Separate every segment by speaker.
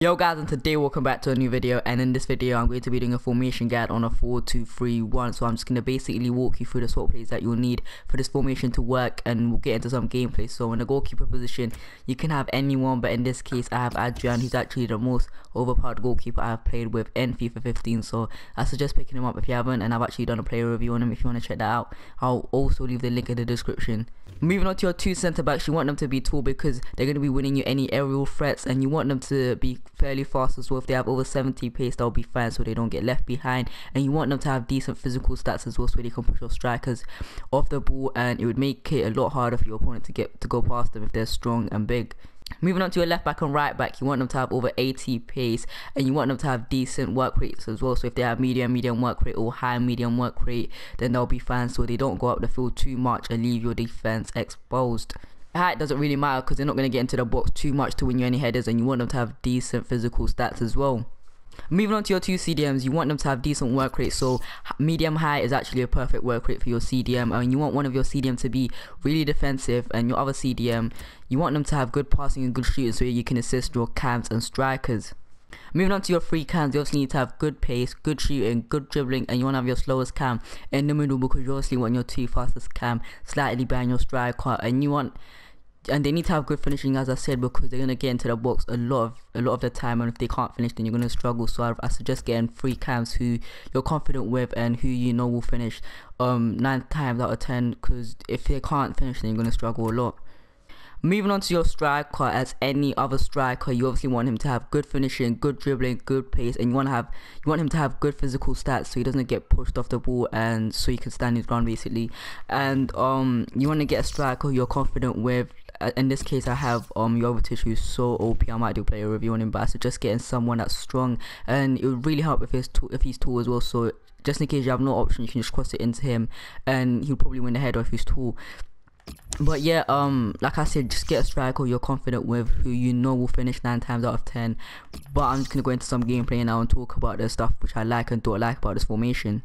Speaker 1: Yo guys, and today welcome back to a new video, and in this video I'm going to be doing a formation guide on a 4-2-3-1. So I'm just going to basically walk you through the sort of plays that you'll need for this formation to work, and we'll get into some gameplay. So in the goalkeeper position you can have anyone, but in this case I have Adrian, who's actually the most overpowered goalkeeper I have played with in FIFA 15. So I suggest picking him up if you haven't, and I've actually done a player review on him if you want to check that out. I'll also leave the link in the description. Moving on to your two centre backs, you want them to be tall because they're going to be winning you any aerial threats, and you want them to be fairly fast as well. If they have over 70 pace, that'll be fine so they don't get left behind, and you want them to have decent physical stats as well so they can push your strikers off the ball, and it would make it a lot harder for your opponent to go past them if they're strong and big. Moving on to your left back and right back, you want them to have over 80 pace, and you want them to have decent work rates as well. So if they have medium work rate or high medium work rate, then they'll be fine so they don't go up the field too much and leave your defense exposed. Height doesn't really matter because they're not going to get into the box too much to win you any headers, and you want them to have decent physical stats as well. Moving on to your two CDMs, you want them to have decent work rate. So medium high is actually a perfect work rate for your CDM, and you want one of your CDM to be really defensive, and your other CDM, you want them to have good passing and good shooting so you can assist your cams and strikers. Moving on to your free cams, you obviously need to have good pace, good shooting, good dribbling, and you want to have your slowest cam in the middle because you obviously want your two fastest cam slightly behind your striker, and they need to have good finishing, as I said, because they're gonna get into the box a lot of the time, and if they can't finish, then you're gonna struggle. So I suggest getting free cams who you're confident with and who you know will finish 9 times out of 10, because if they can't finish, then you're gonna struggle a lot. Moving on to your striker, as any other striker, you obviously want him to have good finishing, good dribbling, good pace, and you want him to have good physical stats so he doesn't get pushed off the ball, and so he can stand his ground basically. And you want to get a striker you're confident with. In this case I have Jovetic, who's so OP. I might do a player review on him, but I suggest getting someone that's strong, and it would really help if he's tall as well. So just in case you have no option, you can just cross it into him and he'll probably win the header if he's tall. But yeah, like I said, just get a striker you're confident with, who you know will finish 9 times out of 10. But I'm just gonna go into some gameplay now and talk about the stuff which I like and don't like about this formation.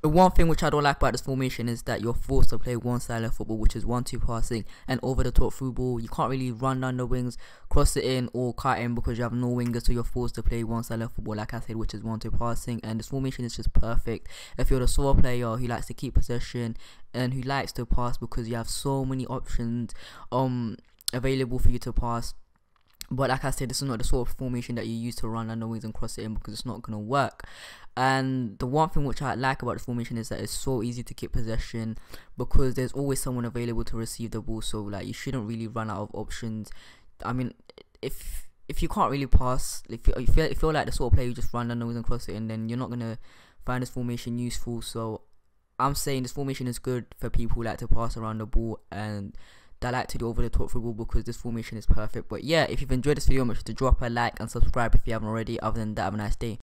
Speaker 1: The one thing which I don't like about this formation is that you're forced to play one style of football, which is 1-2 passing and over the top through ball. You can't really run down the wings, cross it in or cut in because you have no wingers, so you're forced to play one style of football, like I said, which is 1-2 passing. And this formation is just perfect if you're the sort of player who likes to keep possession and who likes to pass, because you have so many options available for you to pass. But like I said, this is not the sort of formation that you use to run down the wings and cross it in, because it's not going to work. And the one thing which I like about this formation is that it's so easy to keep possession because there's always someone available to receive the ball. So like, you shouldn't really run out of options. I mean, if you can't really pass, if you feel like the sort of player you just run down the wings and cross it in, then you're not going to find this formation useful. So I'm saying this formation is good for people who like to pass around the ball and that like to do over the top football, because this formation is perfect. But yeah, if you've enjoyed this video, make sure to drop a like and subscribe if you haven't already. Other than that, have a nice day.